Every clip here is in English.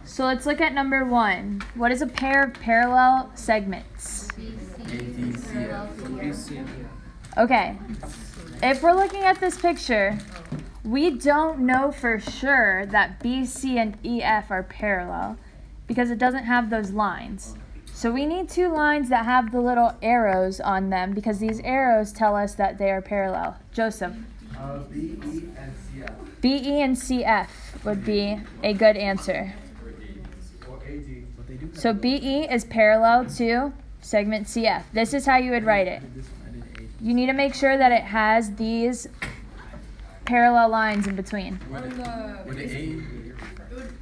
So let's look at number 1. What is a pair of parallel segments? Okay. If we're looking at this picture, we don't know for sure that BC and EF are parallel because it doesn't have those lines. So we need 2 lines that have the little arrows on them because these arrows tell us that they are parallel. Joseph? BE and CF. BE and CF would be a good answer. Or AD. So BE is parallel to segment CF. This is how you would write it. You need to make sure that it has these parallel lines in between. AD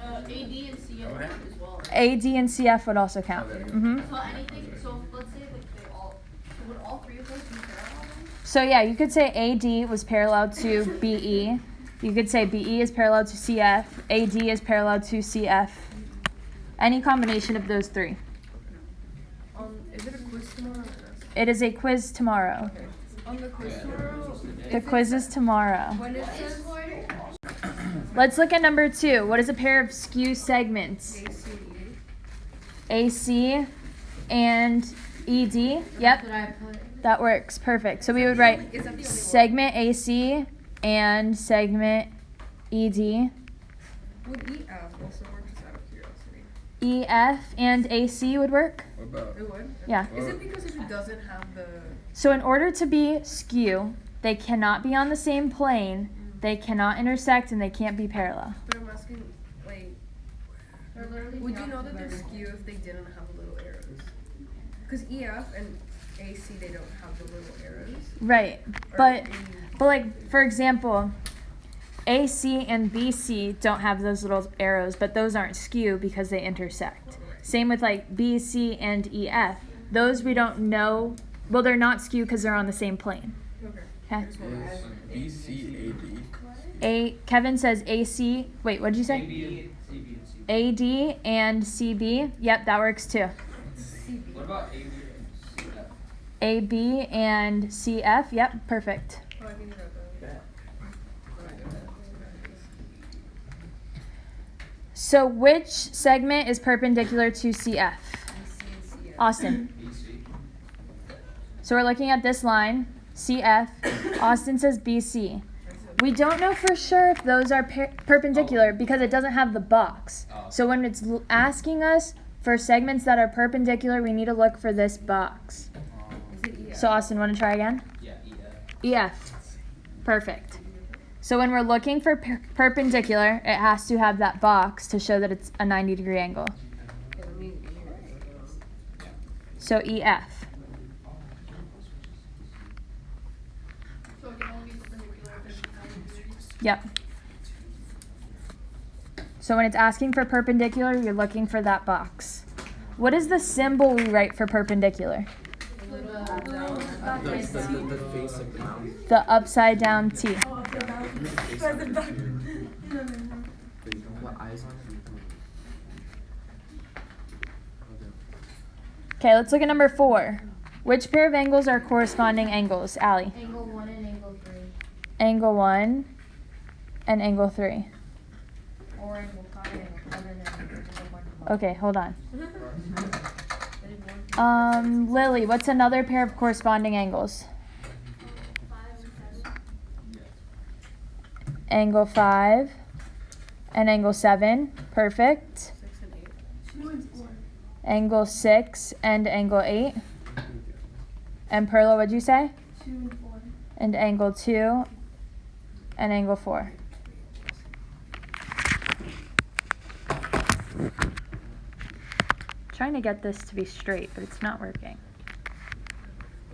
and CF as well. AD and CF would also count. Mm-hmm. So anything. So let's say like they all. So would all 3 of those be parallel? So yeah, you could say AD was parallel to BE. You could say BE is parallel to CF. AD is parallel to CF. Any combination of those 3. Is it a quiz tomorrow? It is a quiz tomorrow. Okay. On the quiz tomorrow? The quiz is tomorrow. When it says Let's look at number 2. What is a pair of skew segments? AC and ED. Yep, that works. Perfect. So we would write segment AC and segment ED. Would EF also work, just out of curiosity? EF and AC would work. It would? Yeah. Is it because it doesn't have the... So in order to be skew, they cannot be on the same plane, they cannot intersect, and they can't be parallel. But I'm asking, like, would you know that they're skew if they didn't have the little arrows? Because EF and AC, they don't have the little arrows. Right. But like, for example, AC and BC don't have those little arrows, but those aren't skew because they intersect. Same with like BC and EF. Those we don't know. Well, they're not skew because they're on the same plane. Okay. Kevin says AC. Wait, what did you say? AD and CB. Yep, that works too. What about AB and CF. Yep, perfect. Oh, I think you got that. So which segment is perpendicular to CF? Austin. So we're looking at this line, CF. Austin says BC. We don't know for sure if those are perpendicular because it doesn't have the box. So when it's asking us for segments that are perpendicular, we need to look for this box. So Austin, want to try again? Yeah, EF. Perfect. So when we're looking for perpendicular, it has to have that box to show that it's a 90-degree angle. So EF. So it can only be perpendicular if it's 90 degrees. Yep. So when it's asking for perpendicular, you're looking for that box. What is the symbol we write for perpendicular? The face of the mouth. The upside down T. What eyes on? Okay, let's look at number 4. Which pair of angles are corresponding angles? Allie. Angle 1 and angle 3. Angle 1 and angle 3. Or angle 5 and angle 7 and angle 1. Okay, hold on. Lily, what's another pair of corresponding angles? 5 and 7. Angle 5 and angle 7. Perfect. 6 and 8. 2 and 4. Angle 6 and angle 8. And Perla, what'd you say? 2 and 4. And angle 2 and angle 4. Trying to get this to be straight, but it's not working.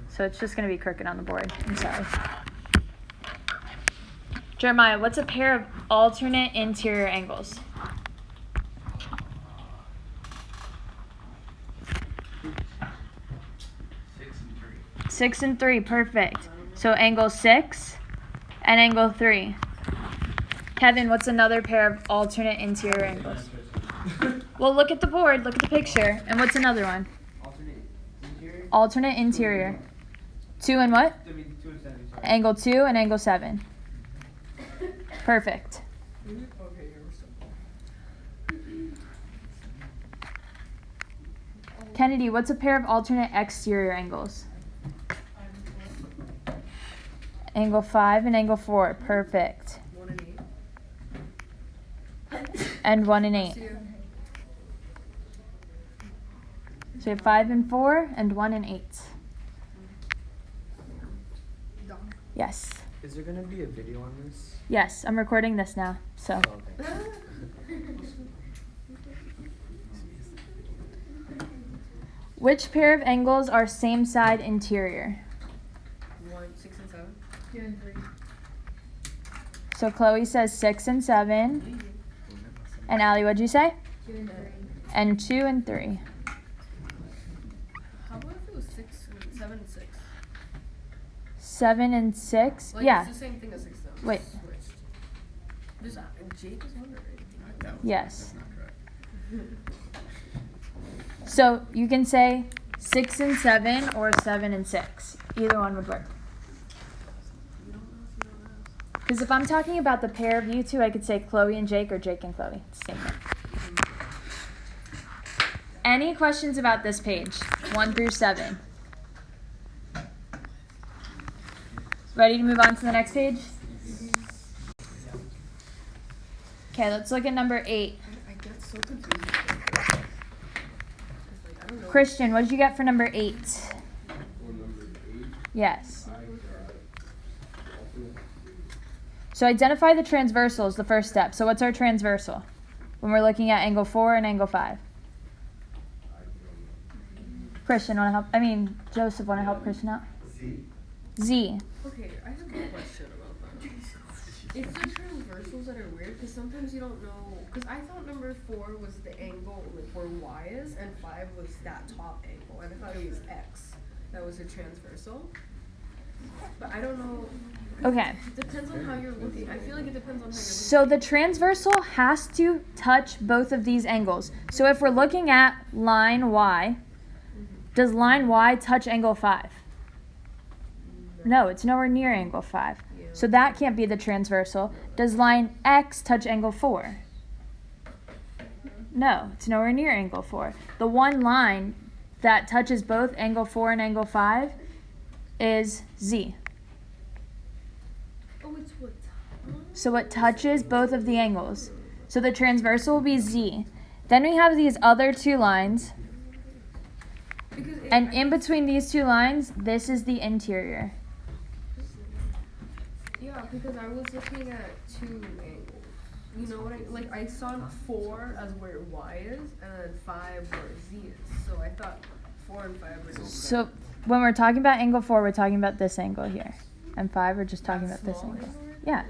So it's just going to be crooked on the board. I'm sorry. Jeremiah, what's a pair of alternate interior angles? 6 and 3, perfect. So angle 6 and angle 3. Kevin, what's another pair of alternate interior angles? Well, look at the board, look at the picture, and what's another one? Alternate interior. 2 and what? Angle 2 and angle 7. Perfect. Kennedy, what's a pair of alternate exterior angles? Angle 5 and angle 4. Perfect. 1 and 8. And 1 and 8. See ya. So we have 5 and 4 and 1 and 8. Done. Yes. Is there gonna be a video on this? Yes, I'm recording this now. So, Oh, okay. which pair of angles are same side interior? 1, 6, and 7. 2 and 3. So Chloe says 6 and 7. And Allie, what'd you say? 2 and 3. And 2 and 3. How about if it was 6 and 7 and 6? 7 and 6? Like, Yeah. it's the same thing as 6 though. Wait. Switched. Just, Jake is wondering. Yes. So you can say 6 and 7 or 7 and 6. Either one would work. Because if I'm talking about the pair of you two, I could say Chloe and Jake or Jake and Chloe. It's the same thing. Any questions about this page? 1 through 7. Ready to move on to the next page? Okay, let's look at number 8. I get so confused. 'Cause, like, I don't know. Christian, what did you get for number 8? For number 8, Yes. I got alternate. So identify the transversal is the first step. So what's our transversal? When we're looking at angle 4 and angle 5. Christian, want to help? Joseph, want to help Christian out? Z. Z. Okay, I have a question about that. It's the transversals that are weird because sometimes you don't know. Because I thought number 4 was the angle like where Y is, and 5 was that top angle, and I thought it was X. That was a transversal. But I don't know. Okay. It depends on how you're looking. I feel like it depends on how you're So the transversal has to touch both of these angles. So if we're looking at line Y, does line Y touch angle 5? No, it's nowhere near angle 5. Yeah. So that can't be the transversal. Does line X touch angle 4? No, it's nowhere near angle 4. The one line that touches both angle 4 and angle 5 is Z. Oh, it's what? So it touches both of the angles. So the transversal will be Z. Then we have these other two lines. Because And in between these two lines, this is the interior. yeah, because I was looking at 2 angles. You know what I saw 4 as where Y is, and then 5 where Z is. So I thought 4 and 5 were So when we're talking about angle 4, we're talking about this angle here. And 5, we're just talking that about this small angle. angle? Yeah.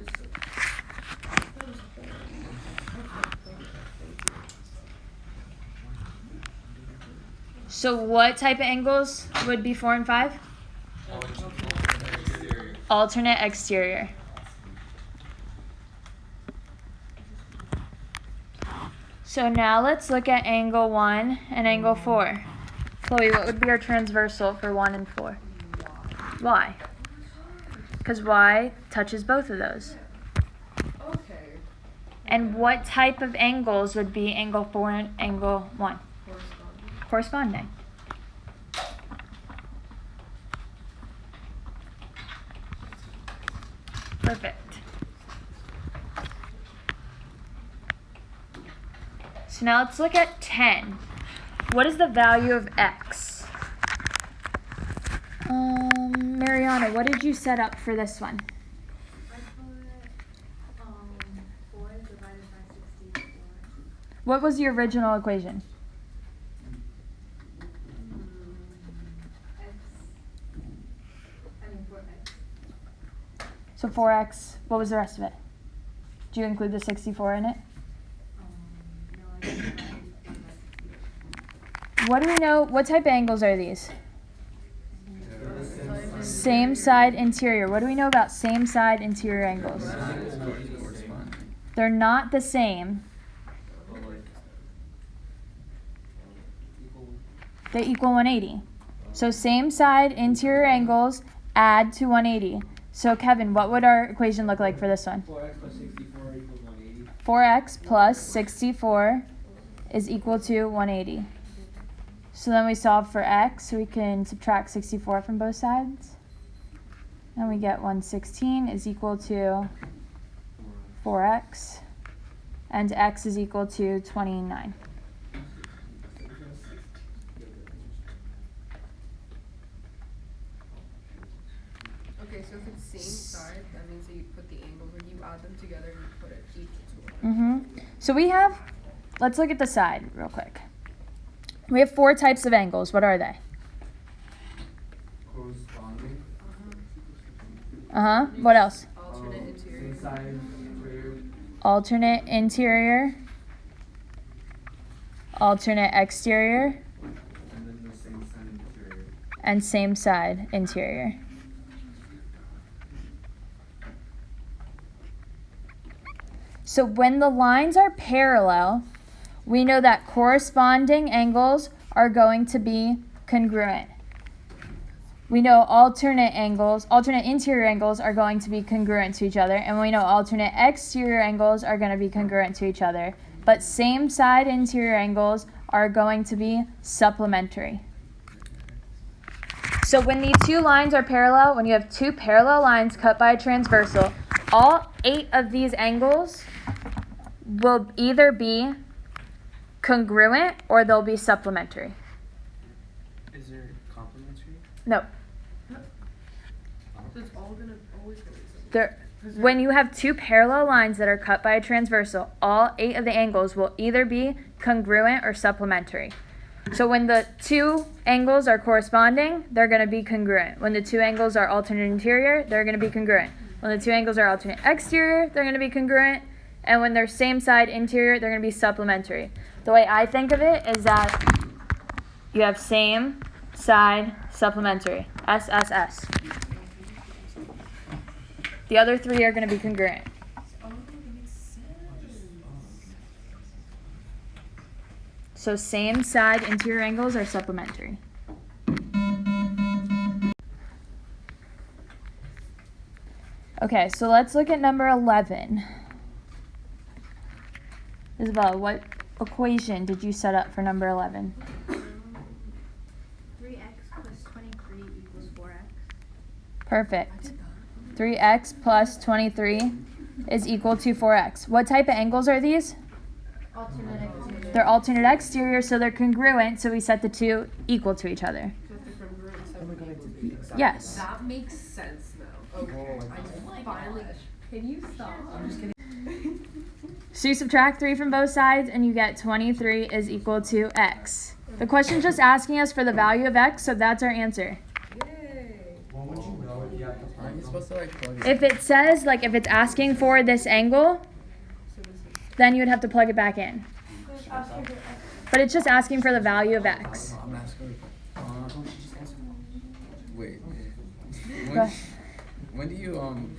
So what type of angles would be 4 and 5? Alternate exterior. So now let's look at angle 1 and angle 4. Chloe, what would be our transversal for 1 and 4? Y. Because Y touches both of those. Okay. And what type of angles would be angle 4 and angle 1? Corresponding. Perfect. So now let's look at 10. What is the value of x? Mariana, what did you set up for this one? I put 4 divided by 64. What was the original equation? X. 4x. So 4x, what was the rest of it? Did you include the 64 in it? No, I didn't. What do we know? What type of angles are these? Same side interior. What do we know about same side interior angles? They're not the same. They equal 180. So same side interior angles add to 180. So Kevin, what would our equation look like for this one? 4x plus 64 equals 180. 4x plus 64 is equal to 180. So then we solve for x, so we can subtract 64 from both sides. And we get 116 is equal to 4x, and x is equal to 29. Okay, so if it's same side, that means that you put the angles, or you add them together and you put it equal to one. So we have, let's look at the side real quick. We have 4 types of angles. What are they? Corresponding. What else? Alternate interior. Same side, interior. Alternate interior, alternate exterior, And then the same side interior. and same side interior. So when the lines are parallel, we know that corresponding angles are going to be congruent. We know alternate interior angles are going to be congruent to each other, and we know alternate exterior angles are going to be congruent to each other. But same side interior angles are going to be supplementary. So when these two lines are parallel, when you have two parallel lines cut by a transversal, all 8 of these angles will either be congruent or they'll be supplementary. Is there complementary? No. So it's all gonna always go the There, when you have two parallel lines that are cut by a transversal, all 8 of the angles will either be congruent or supplementary. So when the 2 angles are corresponding, they're going to be congruent. When the 2 angles are alternate interior, they're going to be congruent. When the 2 angles are alternate exterior, they're going to be congruent. And when they're same side interior, they're going to be supplementary. The way I think of it is that you have same side supplementary, SSS. The other 3 are going to be congruent. So same side interior angles are supplementary. Okay, so let's look at number 11. Isabella, what equation did you set up for number 11? 3x plus 23 equals 4x. Perfect. 3x plus 23 is equal to 4x. What type of angles are these? Alternate exterior. They're alternate exterior, so they're congruent, so we set the 2 equal to each other. So if they're congruent, so Oh my god, I did the exact Yes. that makes sense now. Okay, I finally. Can you stop? I'm just kidding. So you subtract 3 from both sides, and you get 23 is equal to x. The question's just asking us for the value of x, so that's our answer. Yay! Well, would you know if you have to Aren't find you supposed to like plug it? If it says, like, if it's asking for this angle, So this is. then you would have to plug it back in. But it's just asking for the value of x. I'm asking. Don't you just answer? Wait. Go. When do you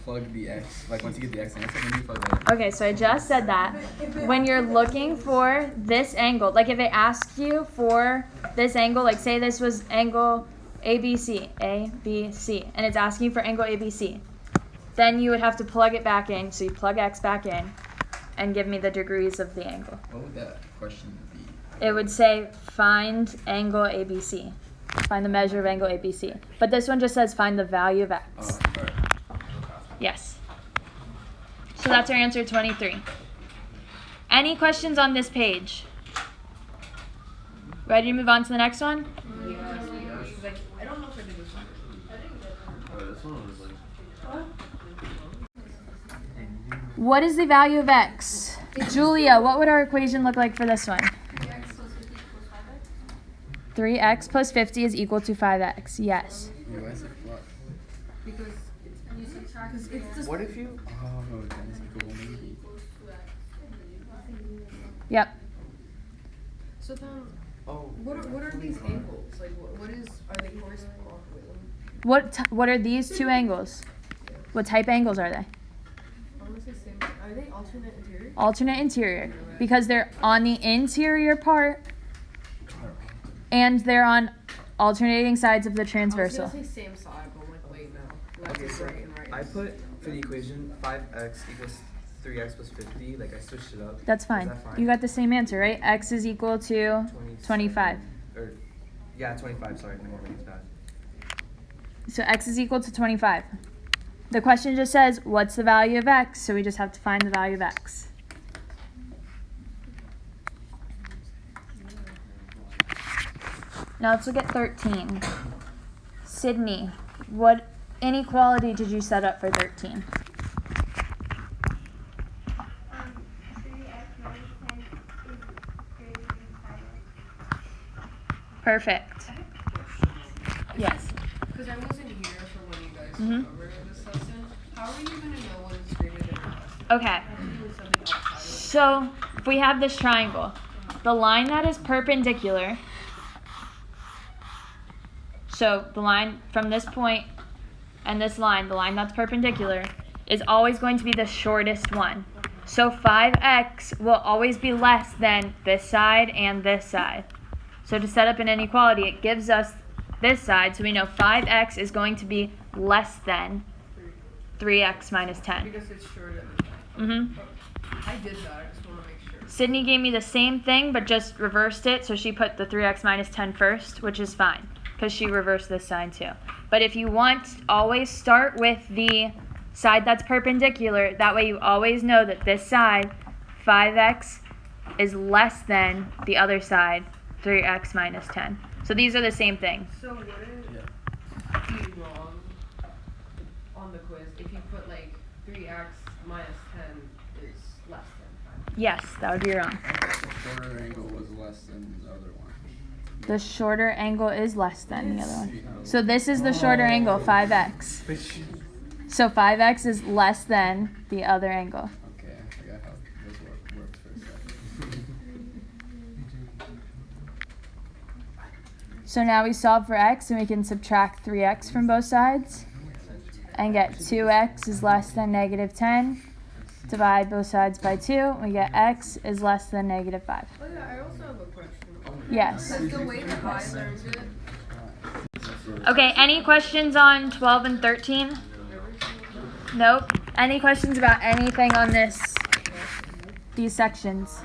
plug the x? Like once you get the x answer, when do you plug that in? Okay, so I just said that. When you're looking for this angle, like if it asks you for this angle, like say this was angle ABC, and it's asking for angle ABC, then you would have to plug it back in. So you plug x back in and give me the degrees of the angle. What would that question be? It would say find angle ABC. Find the measure of angle ABC. But this one just says find the value of x. Oh, alright. Yes. So that's our answer 23. Any questions on this page? Ready to move on to the next one? I don't know if I did this one. this one was like. What is the value of x? Julia, what would our equation look like for this one? 3x plus 50 equals 5x. 3x plus 50 is equal to 5x. Yes. Wait, why is it plus? Because it's you subtract. It's just. What if you? Oh, that is equal maybe. Yep. So then, Oh. what are these angles? Like what is are they corresponding? What are these 2 angles? What type angles are they? I want to say same. Are they alternate interior? Alternate interior. Because they're on the interior part and they're on alternating sides of the transversal. I was gonna say same side, but I'm like, wait, no. Left Okay, is so right and right. I put for the equation 5x equals 3x plus 50. Like I switched it up. That's fine. Is that fine? You got the same answer, right? X is equal to 25. Or Yeah, 25. Sorry, my memory is bad. So x is equal to 25. The question just says, what's the value of x? So we just have to find the value of x. Now let's look at 13. Sydney, what inequality did you set up for 13? 3x minus 10 is greater than 5x. Perfect. Yes. Because I wasn't here for when you guys Mhm. took over this lesson. How are you gonna know when it's greater than less? Okay. Have to do something outside of So if we have this triangle, the line that is perpendicular, so the line from this point and this line, the line that's perpendicular, is always going to be the shortest one. So 5x will always be less than this side and this side. So to set up an inequality, it gives us this side, so we know 5x is going to be less than 3x minus 10. because it's shorter than Mm-hmm. I did that. I just want to make sure. Sydney gave me the same thing, but just reversed it, so she put the 3x minus 10 first, which is fine, because she reversed this sign too. But if you want, always start with the side that's perpendicular. That way you always know that this side, 5x, is less than the other side, 3x minus 10. So these are the same thing. So would it be wrong on the quiz if you put like 3x minus 10 is less than 5? Yes, that would be wrong. The shorter angle was less than the other one. The shorter angle is less than the other one. So this is the shorter angle, 5x. So 5x is less than the other angle. Okay, I forgot how this works for a second. So now we solve for x and we can subtract 3x from both sides and get 2x is less than negative 10. Divide both sides by 2. We get x is less than negative 5. Oh yeah, I also have a question. Yes. Because the way that I learned it, Okay, any questions on 12 and 13? Nope. Any questions about anything on these sections?